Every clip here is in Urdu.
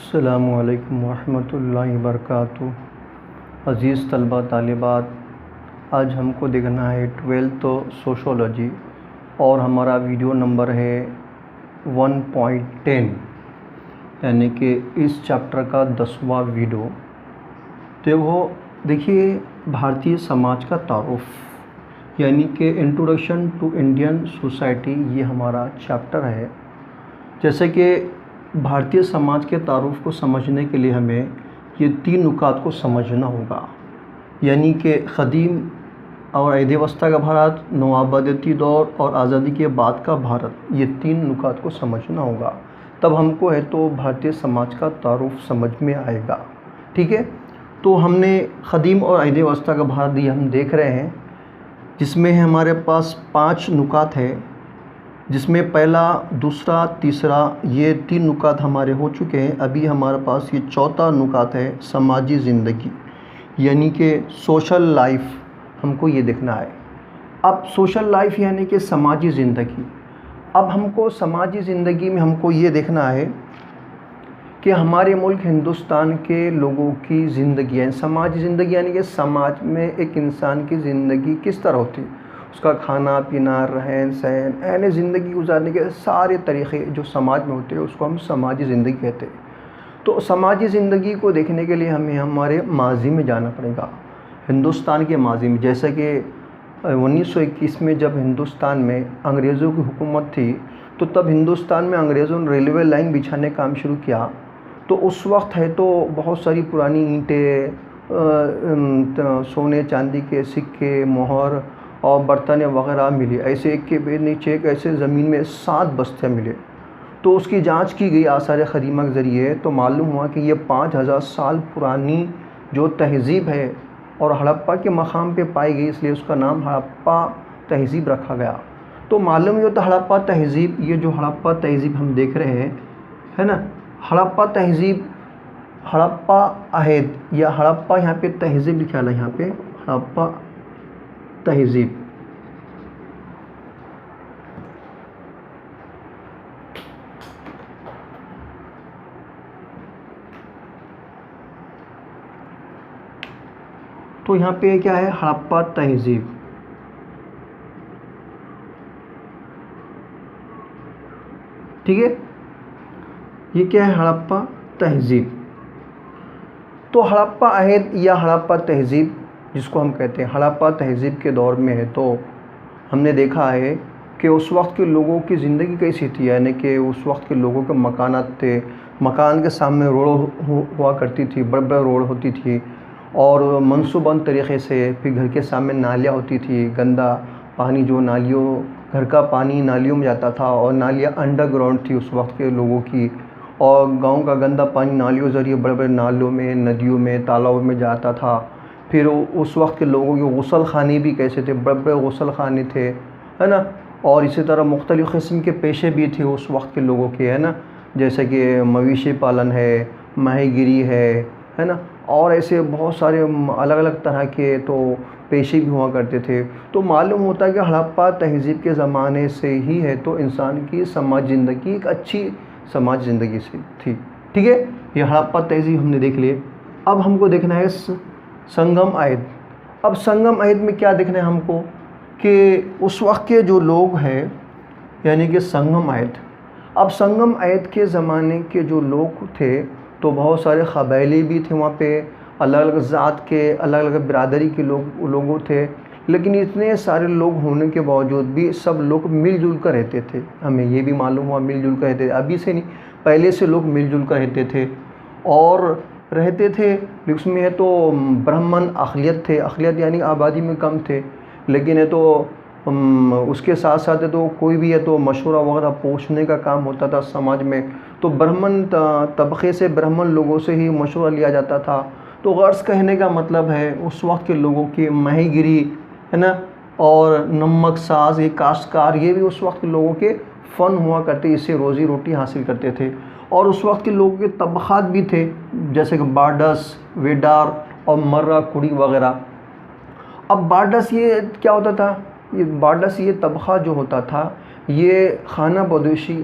السلام علیکم ورحمۃ اللہ وبرکاتہ۔ عزیز طلبہ طالبات، آج ہم کو دیکھنا ہے 12th سوشولوجی اور ہمارا ویڈیو نمبر ہے 1.10، یعنی کہ اس چیپٹر کا 10واں ویڈیو۔ تو وہ دیکھیے، بھارتی سماج کا تعارف، یعنی کہ انٹروڈکشن ٹو انڈین سوسائٹی، یہ ہمارا چیپٹر ہے۔ جیسے کہ بھارتی سماج کے تعارف کو سمجھنے کے لیے ہمیں یہ 3 نکات کو سمجھنا ہوگا، یعنی کہ قدیم اور عہد وسطیٰ کا بھارت، نوآبادیاتی دور اور آزادی کے بعد کا بھارت، یہ 3 نکات کو سمجھنا ہوگا، تب ہم کو ہے تو بھارتی سماج کا تعارف سمجھ میں آئے گا۔ ٹھیک ہے، تو ہم نے قدیم اور عہد وسطیٰ کا بھارت یہ ہم دیکھ رہے ہیں، جس میں ہمارے پاس 5 نکات ہے، جس میں پہلا، دوسرا، تیسرا، یہ 3 نکات ہمارے ہو چکے ہیں۔ ابھی ہمارے پاس یہ 4تھا نکات ہے، سماجی زندگی، یعنی کہ سوشل لائف، ہم کو یہ دیکھنا ہے۔ اب سوشل لائف یعنی کہ سماجی زندگی، اب ہم کو سماجی زندگی میں ہم کو یہ دیکھنا ہے کہ ہمارے ملک ہندوستان کے لوگوں کی زندگی ہے، سماجی زندگی یعنی کہ سماج میں ایک انسان کی زندگی کس طرح ہوتی ہے، اس کا کھانا پینا، رہن سہن، یعنی زندگی گزارنے کے سارے طریقے جو سماج میں ہوتے ہیں، اس کو ہم سماجی زندگی کہتے ہیں۔ تو سماجی زندگی کو دیکھنے کے لیے ہمیں ہمارے ماضی میں جانا پڑے گا، ہندوستان کے ماضی میں۔ جیسے کہ 1921 میں جب ہندوستان میں انگریزوں کی حکومت تھی، تو تب ہندوستان میں انگریزوں نے ریلوے لائن بچھانے کا کام شروع کیا۔ تو اس وقت ہے تو بہت ساری پرانی اینٹیں، سونے چاندی کے سکے، مہر اور برتن وغیرہ ملی، ایسے ایک کے بعد نیچے ایک، ایسے زمین میں 7 بستیاں ملے۔ تو اس کی جانچ کی گئی آثار قدیمہ کے ذریعے، تو معلوم ہوا کہ یہ 5000 سال پرانی جو تہذیب ہے اور ہڑپا کے مقام پہ پائی گئی، اس لیے اس کا نام ہڑپا تہذیب رکھا گیا۔ تو معلوم یہ ہوتا ہڑپا تہذیب، یہ جو ہڑپا تہذیب ہم دیکھ رہے ہیں، ہے نا، ہڑپا تہذیب، ہڑپا عہد یا ہڑپا، یہاں پہ تہذیب لکھا ہے، یہاں پہ ہڑپا تہذیب۔ تو یہاں پہ کیا ہے، ہڑپا تہذیب۔ ٹھیک ہے، یہ کیا ہے، ہڑپا تہذیب۔ تو ہڑپا عہد یا ہڑپا تہذیب جس کو ہم کہتے ہیں، ہڑپا تہذیب کے دور میں ہے تو ہم نے دیکھا ہے کہ اس وقت کے لوگوں کی زندگی کیسی تھی، یعنی کہ اس وقت کے لوگوں کے مکانات تھے، مکان کے سامنے روڈ ہوا کرتی تھی، بڑے بڑے روڈ ہوتی تھی، اور منصوبند طریقے سے، پھر گھر کے سامنے نالیاں ہوتی تھی، گندا پانی جو نالیوں، گھر کا پانی نالیوں میں جاتا تھا، اور نالیاں انڈر گراؤنڈ تھی اس وقت کے لوگوں کی، اور گاؤں کا گندا پانی نالیوں ذریعے بڑے بڑے نالوں میں، ندیوں میں، تالابوں میں جاتا تھا۔ پھر اس وقت کے لوگوں کے غسل خانے بھی کیسے تھے، بڑے بڑے غسل خانے تھے، ہے نا، اور اسی طرح مختلف قسم کے پیشے بھی تھے اس وقت کے لوگوں کے، ہے نا، جیسے کہ مویشی پالن ہے، ماہی گیری ہے نا، اور ایسے بہت سارے الگ الگ طرح کے تو پیشے بھی ہوا کرتے تھے۔ تو معلوم ہوتا ہے کہ ہڑپا تہذیب کے زمانے سے ہی ہے تو انسان کی سماج زندگی ایک اچھی سماج زندگی سے تھی۔ ٹھیک ہے، یہ ہڑپا تہذیب ہم نے دیکھ لیے۔ اب ہم کو دیکھنا ہے سنگم عہد۔ اب سنگم عہد میں کیا دیکھنا ہے ہم کو کہ اس وقت کے جو لوگ ہیں، یعنی کہ سنگم عہد، اب سنگم عہد کے زمانے کے جو لوگ تھے تو بہت سارے قبائلی بھی تھے وہاں پہ، الگ الگ ذات کے، الگ الگ برادری کے لوگوں تھے، لیکن اتنے سارے لوگ ہونے کے باوجود بھی سب لوگ مل جل کر رہتے تھے۔ ہمیں یہ بھی معلوم ہوا مل جل کر رہتے تھے، ابھی سے نہیں، پہلے سے لوگ مل جل کر رہتے تھے اور رہتے تھے۔ اس میں ہے تو برہمن اقلیت تھے، اقلیت یعنی آبادی میں کم تھے، لیکن ہے تو اس کے ساتھ ساتھ ہے تو کوئی بھی ہے تو مشورہ وغیرہ پوچھنے کا کام ہوتا تھا سماج میں، تو برہمن طبقے سے، برہمن لوگوں سے ہی مشورہ لیا جاتا تھا۔ تو غرض کہنے کا مطلب ہے اس وقت کے لوگوں کی ماہی گیری، ہے نا، اور نمک ساز، یہ کاشتکار، یہ بھی اس وقت کے لوگوں کے فن ہوا کرتے، اس سے روزی روٹی حاصل کرتے تھے۔ اور اس وقت کے لوگوں کے طبقات بھی تھے، جیسے کہ بارڈس، ویڈار اور مرہ کڑی وغیرہ۔ اب بارڈس یہ کیا ہوتا تھا، یہ بارڈس، یہ طبقہ جو ہوتا تھا، یہ خانہ بدوشی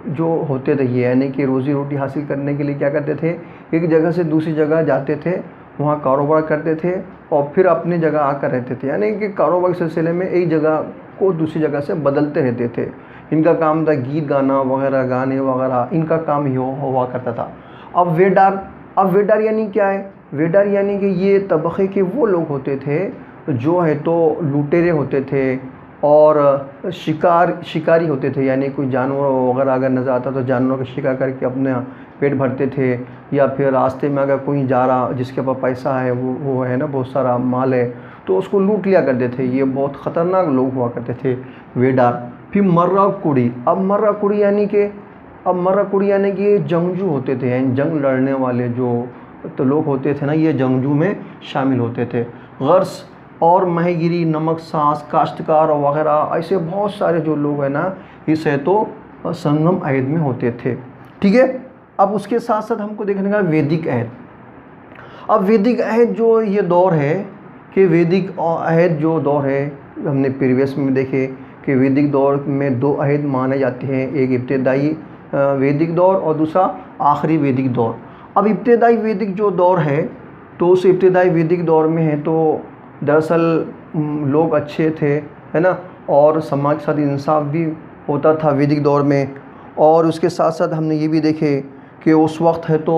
جو ہوتے تھے یہ، یعنی کہ روزی روٹی حاصل کرنے کے لیے کیا کرتے تھے، ایک جگہ سے دوسری جگہ جاتے تھے، وہاں کاروبار کرتے تھے اور پھر اپنی جگہ آ کر رہتے تھے، یعنی کہ کاروبار کے سلسلے میں ایک جگہ کو دوسری جگہ سے بدلتے رہتے تھے۔ ان کا کام تھا گیت گانا وغیرہ، گانے وغیرہ، ان کا کام ہی ہوا کرتا تھا۔ اب ویڈار یعنی کیا ہے؟ ویڈار یعنی کہ یہ طبقے کے وہ لوگ ہوتے تھے جو ہے تو لوٹیرے ہوتے تھے اور شکاری ہوتے تھے، یعنی کوئی جانور وغیرہ اگر نظر آتا تو جانوروں کا شکار کر کے اپنا پیٹ بھرتے تھے، یا پھر راستے میں اگر کوئی جا رہا جس کے پاس پیسہ ہے، وہ ہے نا بہت سارا مال ہے، تو اس کو لوٹ لیا کرتے تھے۔ یہ بہت خطرناک لوگ ہوا کرتے تھے ویڈار۔ پھر مرہ کوڑی، اب مرہ کوڑی یعنی کہ جنگجو ہوتے تھے، یعنی جنگ لڑنے والے جو تو لوگ ہوتے تھے نا، یہ جنگجو میں شامل ہوتے تھے۔ غرس اور ماہی گیری، نمک ساز، کاشتکار وغیرہ، ایسے بہت سارے جو لوگ ہیں نا اس ہے تو سنگم عہد میں ہوتے تھے، ٹھیک ہے۔ اب اس کے ساتھ ساتھ ہم کو دیکھنے کا ویدک عہد۔ اب ویدک عہد جو یہ دور ہے کہ ویدک عہد جو دور ہے، ہم نے پریویس میں دیکھے کہ ویدک دور میں 2 عہد مانے جاتے ہیں، ایک ابتدائی ویدک دور اور دوسرا آخری ویدک دور۔ اب ابتدائی ویدک جو دور ہے تو اس ابتدائی ویدک دور میں ہے تو دراصل لوگ اچھے تھے، ہے نا، اور سماج کے ساتھ انصاف بھی ہوتا تھا ویدک دور میں۔ اور اس کے ساتھ ساتھ ہم نے یہ بھی دیکھے کہ اس وقت ہے تو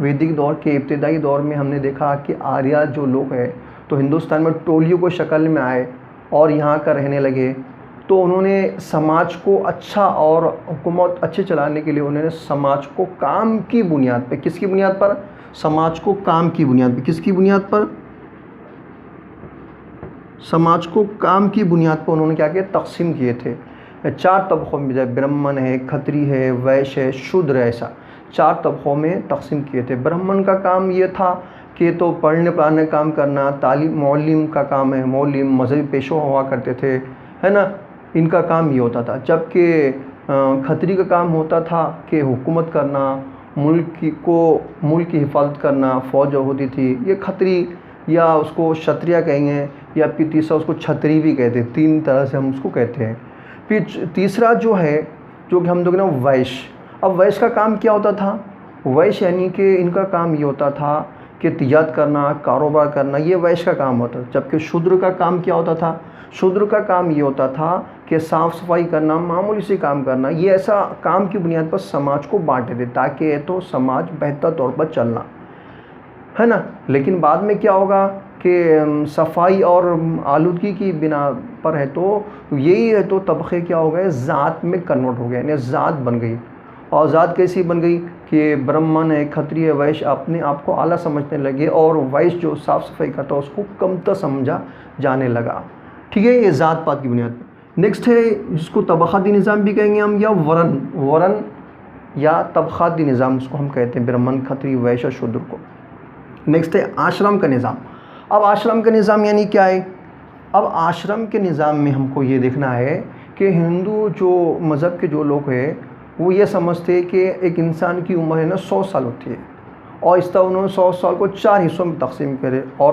ویدک دور کے ابتدائی دور میں ہم نے دیکھا کہ آریہ جو لوگ ہیں تو ہندوستان میں ٹولیوں کو شکل میں آئے اور یہاں کا رہنے لگے، تو انہوں نے سماج کو اچھا اور حکومت اچھے چلانے کے لیے انہوں نے سماج کو کام کی بنیاد پہ، کس کی بنیاد پر؟ سماج کو کام کی بنیاد پہ، کس کی بنیاد پر؟ سماج کو کام کی بنیاد پر انہوں نے کیا کیا؟ تقسیم کیے تھے 4 طبقوں میں، جیسے برہمن ہے، کھتری ہے، ویش ہے، شودر ہے، ایسا 4 طبقوں میں تقسیم کیے تھے۔ برہمن کا کام یہ تھا کہ تو پڑھنے پڑھانے کا کام کرنا، تعلیم، معلم کا کام ہے، معلم مذہبی پیشوا ہوا کرتے تھے، ہے نا، ان کا کام یہ ہوتا تھا۔ جبکہ کھتری کا کام ہوتا تھا کہ حکومت کرنا، ملک کی حفاظت کرنا، فوج ہوتی تھی، یہ کھتری، یا اس کو شتریہ کہیں گے، یا پھر تیسرا اس کو چھتری بھی کہتے ہیں، 3 طرح سے ہم اس کو کہتے ہیں۔ پھر تیسرا جو ہے جو کہ ہم لوگ نا ویش۔ اب ویش کا کام کیا ہوتا تھا؟ ویش یعنی کہ ان کا کام یہ ہوتا تھا کہ تجارت کرنا، کاروبار کرنا، یہ ویش کا کام ہوتا تھا۔ جبکہ شودر کا کام کیا ہوتا تھا؟ شودر کا کام یہ ہوتا تھا کہ صاف صفائی کرنا، معمولی سے کام کرنا، یہ ایسا کام کی بنیاد پر سماج کو بانٹے تھے تاکہ تو سماج بہتر طور پر چلنا، ہے نا۔ لیکن بعد میں کیا ہوگا کہ صفائی اور آلودگی کی بنا پر ہے تو یہی ہے تو طبقے کیا ہو گئے؟ ذات میں کنورٹ ہو گئے، یعنی ذات بن گئی۔ اور ذات کیسی بن گئی کہ برہمن ہے، کھتری ہے، ویش اپنے آپ کو اعلیٰ سمجھنے لگے، اور ویش جو صاف صفائی کرتا اس کو کمتر سمجھا جانے لگا، ٹھیک ہے۔ یہ ذات پات کی بنیاد پہ۔ نیکسٹ ہے جس کو طبقاتی نظام بھی کہیں گے ہم، یا ورن یا طبقاتی نظام اس کو ہم کہتے ہیں، برہمن، کھتری، ویش اور شودر کو۔ نیکسٹ ہے آشرم کا نظام۔ اب آشرم کا نظام یعنی کیا ہے؟ اب آشرم کے نظام میں ہم کو یہ دیکھنا ہے کہ ہندو جو مذہب کے جو لوگ ہیں وہ یہ سمجھتے ہیں کہ ایک انسان کی عمر ہے نا 100 سال ہوتی ہے، اور اس طرح انہوں نے 100 سال کو 4 حصوں میں تقسیم کرے، اور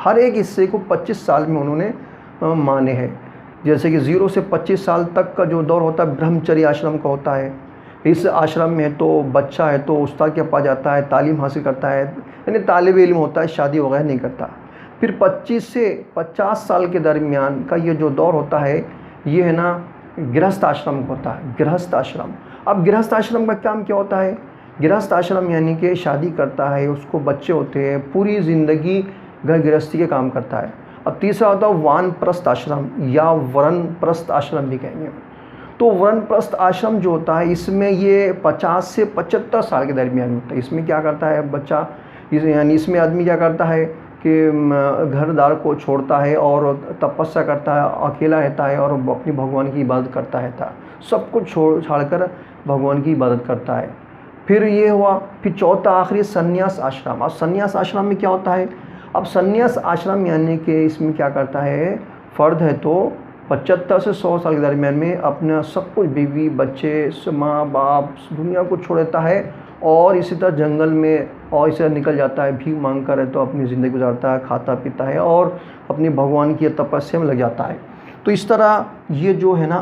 ہر ایک حصے کو 25 سال میں انہوں نے مانے ہیں۔ جیسے کہ 0 سے 25 سال تک کا جو دور ہوتا ہے برہمچری آشرم کا ہوتا ہے۔ اس آشرم میں تو بچہ ہے تو استاد کے پاس جاتا ہے، تعلیم حاصل کرتا ہے، یعنی طالب علم ہوتا ہے، شادی وغیرہ نہیں کرتا۔ پھر 25 سے 50 سال کے درمیان کا یہ جو دور ہوتا ہے یہ ہے نا گرہستھ آشرم ہوتا ہے، گرہستھ آشرم۔ اب گرہستھ آشرم کا کام کیا ہوتا ہے؟ گرہستھ آشرم یعنی کہ شادی کرتا ہے، اس کو بچے ہوتے ہیں، پوری زندگی گھر گرہستی کے کام کرتا ہے۔ اب تیسرا ہوتا ہے وان پرست آشرم یا ورن پرست آشرم بھی کہیں گے۔ تو ورن پرست آشرم جو ہوتا ہے اس میں یہ 50 سے 75 سال کے درمیان ہوتا ہے۔ اس میں کیا کرتا ہے بچہ، یعنی اس میں آدمی کیا کرتا ہے کہ گھر دار کو چھوڑتا ہے اور تپسیا کرتا ہے، اکیلا رہتا ہے اور اپنی بھگوان کی عبادت کرتا رہتا ہے، سب کچھ چھاڑ کر بھگوان کی عبادت کرتا ہے۔ پھر یہ ہوا، پھر چوتھا آخری سنیاس آشرم۔ اب سنیاس آشرم میں کیا ہوتا ہے؟ اب سنیاس آشرم یعنی کہ اس میں کیا کرتا ہے فرد ہے تو 75 سے 100 سال کے درمیان میں اپنا سب کچھ، بیوی، بچے، ماں باپ، دنیا کو چھوڑ دیتا ہے، اور اسی طرح جنگل میں اور اسے نکل جاتا ہے، بھیک مانگ کر ہے تو اپنی زندگی گزارتا ہے، کھاتا پیتا ہے اور اپنی بھگوان کی تپسیا میں لگ جاتا ہے۔ تو اس طرح یہ جو ہے نا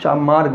4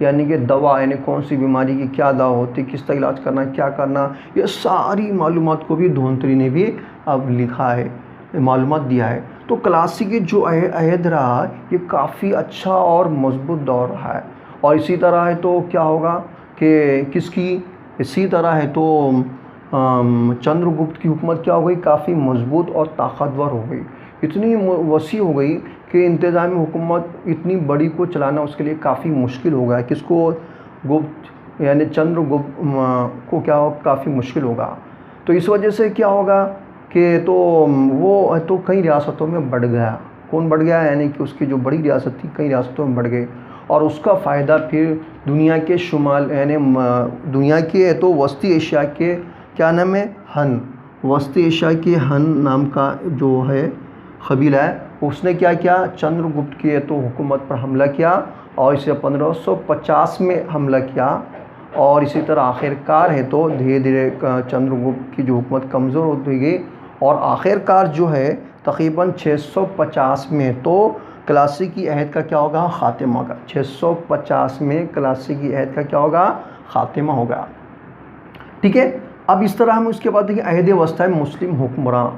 یعنی کہ دوا، یعنی کون سی بیماری کی کیا دوا ہوتی، کس طرح علاج کرنا، کیا کرنا، یہ ساری معلومات کو بھی دھونتری نے بھی اب لکھا ہے، معلومات دیا ہے۔ تو کلاسیکی جو عہد رہا یہ کافی اچھا اور مضبوط دور رہا ہے۔ اور اسی طرح ہے تو کیا ہوگا کہ کس کی، اسی طرح ہے تو چندر گپت کی حکومت کیا ہو گئی، کافی مضبوط اور طاقتور ہو گئی، اتنی وسیع ہو گئی کہ انتظامی حکومت اتنی بڑی کو چلانا اس کے لیے کافی مشکل ہو گیا۔ کس کو، گپت یعنی چندر گپت کو کیا ہو، کافی مشکل ہوگا۔ تو اس وجہ سے کیا ہوگا کہ تو وہ تو کئی ریاستوں میں بڑھ گیا۔ کون بڑھ گیا، یعنی کہ اس کی جو بڑی ریاست تھی کئی ریاستوں میں بڑھ گئی، اور اس کا فائدہ پھر دنیا کے شمال یعنی دنیا کے تو وسطی ایشیا کے کیا نام ہے، ہن، وسطی ایشیا کے ہن نام کا جو ہے قبیلہ ہے، اس نے کیا کیا، چندر گپت کی تو حکومت پر حملہ کیا، اور اسے 1550 میں حملہ کیا، اور اسی طرح آخر کار ہے تو دھیرے دھیرے چندر گپت کی جو حکومت کمزور ہوتی گئی، اور آخر کار جو ہے تقریباً 650 میں تو کلاسیکی عہد کا کیا ہوگا، خاتمہ ہوگا۔ 650 میں کلاسیکی عہد کا کیا ہوگا، خاتمہ ہوگا، ٹھیک ہے۔ اب اس طرح ہم اس کے بعد دیکھیں عہد وسطی مسلم حکمراں۔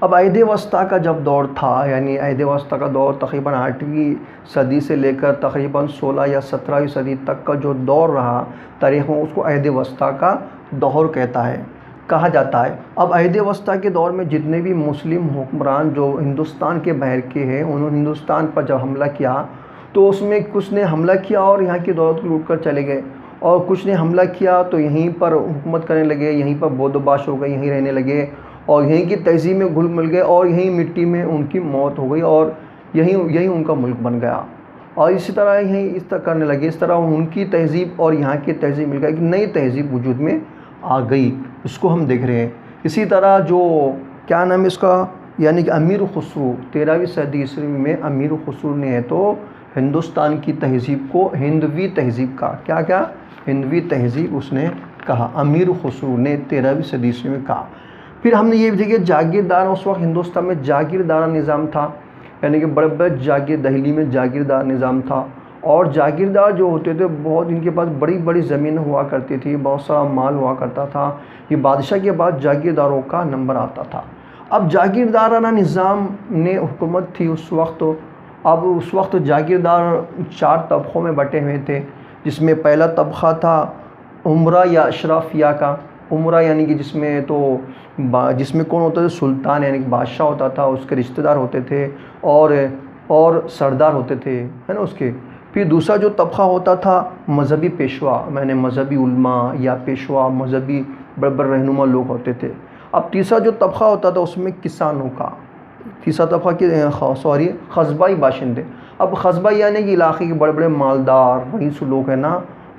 اب عہد وسطی کا جب دور تھا، یعنی عہد وسطی کا دور تقریباً 8ویں صدی سے لے کر تقریباً 16 یا 17ویں صدی تک کا جو دور رہا تاریخ میں، اس کو عہد وسطی کا دور کہا جاتا ہے۔ اب عہد وسطی کے دور میں جتنے بھی مسلم حکمران جو ہندوستان کے باہر کے ہیں، انہوں نے ہندوستان پر جب حملہ کیا تو اس میں کچھ نے حملہ کیا اور یہاں کی دولت کو لوٹ کر چلے گئے، اور کچھ نے حملہ کیا تو یہیں پر حکومت کرنے لگے، یہیں پر بود و باش ہو گئے، یہیں رہنے لگے، اور یہیں کی تہذیب میں گھل مل گئے، اور یہیں مٹی میں ان کی موت ہو گئی، اور یہیں ان کا ملک بن گیا، اور اسی طرح یہیں اس طرح کرنے لگے، اس طرح ان کی تہذیب اور یہاں کی تہذیب مل گئی، ایک نئی تہذیب وجود میں آ گئی، اس کو ہم دیکھ رہے ہیں۔ اسی طرح جو کیا نام ہے اس کا، یعنی کہ امیر خسرو 13ویں صدی عیسوی میں امیر خسرو نے ہے تو ہندوستان کی تہذیب کو ہندوی تہذیب کہا، کیا ہندوی تہذیب اس نے کہا، امیر خسرو نے 13ویں صدی عیسوی میں کہا۔ پھر ہم نے یہ بھی دیکھا جاگیردار، اس وقت ہندوستان میں جاگیردار نظام تھا، یعنی کہ بڑے بڑے دہلی میں جاگیردار نظام تھا، اور جاگیردار جو ہوتے تھے بہت ان کے پاس بڑی بڑی زمین ہوا کرتی تھی، بہت سارا مال ہوا کرتا تھا، یہ بادشاہ کے بعد جاگیرداروں کا نمبر آتا تھا۔ اب جاگیردارانہ نظام نے حکومت تھی اس وقت، اب اس وقت جاگیردار 4 طبقوں میں بٹے ہوئے تھے، جس میں پہلا طبقہ تھا امرا یا اشرافیہ کا۔ امرا یعنی کہ جس میں کون ہوتا تھا، سلطان یعنی کہ بادشاہ ہوتا تھا، اس کے رشتہ دار ہوتے تھے، اور سردار ہوتے تھے، ہے نا اس کے۔ پھر دوسرا جو طبقہ ہوتا تھا مذہبی پیشوا، مذہبی علماء یا پیشوا، مذہبی بڑے بڑے رہنما لوگ ہوتے تھے۔ اب تیسرا جو طبقہ ہوتا تھا اس میں کسانوں کا، تیسرا طبقہ قصبائی باشندے۔ اب قصبہ یعنی کہ علاقے کے بڑے بڑے مالدار رئیس لوگ ہیں نا،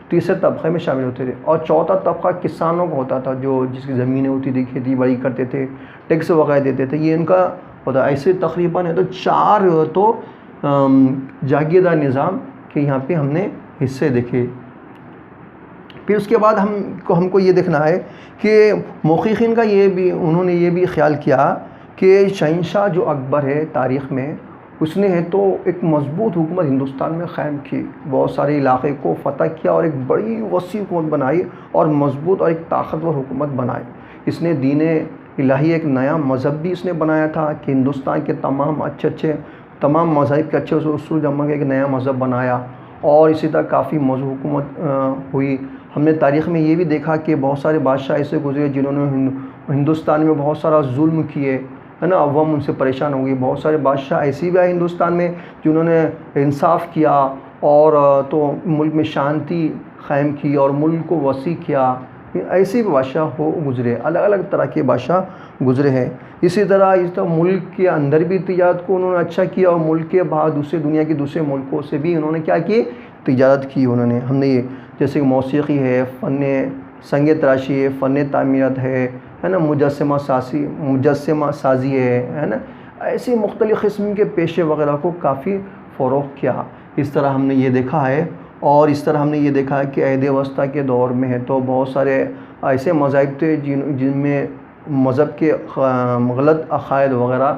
تیسرے طبقے میں شامل ہوتے تھے۔ اور چوتھا طبقہ کسانوں کا ہوتا تھا، جو جس کی زمینیں ہوتی تھی، کھیتی باڑی کرتے تھے، ٹیکس وغیرہ دیتے تھے، یہ ان کا ہوتا۔ ایسے تقریباً ہے تو 4 تو جاگیردار نظام کے یہاں پہ ہم نے حصے دیکھے۔ پھر اس کے بعد ہم کو یہ دیکھنا ہے کہ محققین کا انہوں نے یہ بھی خیال کیا کہ شہنشاہ جو اکبر ہے تاریخ میں، اس نے ہے تو ایک مضبوط حکومت ہندوستان میں قائم کی، بہت سارے علاقے کو فتح کیا اور ایک بڑی وسیع حکومت بنائی، اور مضبوط اور ایک طاقتور حکومت بنائی۔ اس نے دین الہی ایک نیا مذہب بھی اس نے بنایا تھا کہ ہندوستان کے تمام مذاہب کے اچھے اصول جمع کے ایک نیا مذہب بنایا، اور اسی طرح کافی مضبوط حکومت ہوئی۔ ہم نے تاریخ میں یہ بھی دیکھا کہ بہت سارے بادشاہ ایسے گزرے جنہوں نے ہندوستان میں بہت سارا ظلم کیے، ہے نا، عوام ان سے پریشان ہو گئی۔ بہت سارے بادشاہ ایسے بھی آئے ہندوستان میں جنہوں نے انصاف کیا، اور تو ملک میں شانتی قائم کی اور ملک کو وسیع کیا۔ ایسے بھی بادشاہ گزرے، الگ الگ طرح کے بادشاہ گزرے ہیں۔ اسی طرح ملک کے اندر بھی تجارت کو انہوں نے اچھا کیا، اور ملک کے باہر دنیا کے دوسرے ملکوں سے بھی انہوں نے کیا کی، تجارت کی انہوں نے۔ ہم نے یہ جیسے کہ موسیقی ہے، فن سنگ تراشی ہے، فن تعمیرات ہے نا، مجسمہ سازی ہے نا، ایسی مختلف قسم کے پیشے وغیرہ کو کافی فروغ کیا۔ اس طرح ہم نے یہ دیکھا ہے، اور اس طرح ہم نے یہ دیکھا ہے کہ عہد وسطیٰ کے دور میں ہے تو بہت سارے ایسے مذاہب تھے جن میں مذہب کے غلط عقائد وغیرہ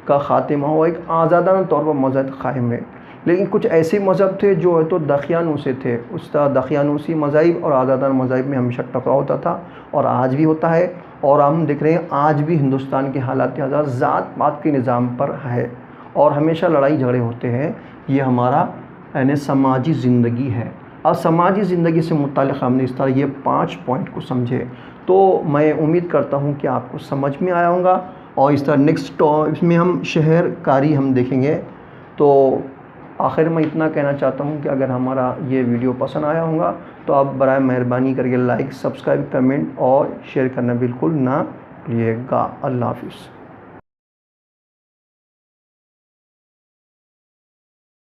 کا خاتمہ ہوا، ایک آزادانہ طور پر مذہب قائم ہے۔ لیکن کچھ ایسے مذہب تھے جو ہے تو دقیانوسی تھے. اس طرح دقیانوسی مذاہب اور آزادانہ مذاہب میں ہمیشہ ٹکراؤ ہوتا تھا اور آج بھی ہوتا ہے. اور ہم دیکھ رہے ہیں آج بھی ہندوستان کے حالات ہزار ذات پات کے نظام پر ہے اور ہمیشہ لڑائی جھگڑے ہوتے ہیں. یہ ہمارا یعنی سماجی زندگی ہے. اور سماجی زندگی سے متعلق ہم نے اس طرح یہ 5 پوائنٹ کو سمجھے. تو میں امید کرتا ہوں کہ آپ کو سمجھ میں آیا ہوگا. اور اس طرح نیکسٹ اس میں ہم شہر کاری ہم دیکھیں گے. تو آخر میں اتنا کہنا چاہتا ہوں کہ اگر ہمارا یہ ویڈیو پسند آیا ہوگا تو آپ برائے مہربانی کر کے لائک، سبسکرائب، کمنٹ اور شیئر کرنا بالکل نہ بھولیے گا. اللہ حافظ.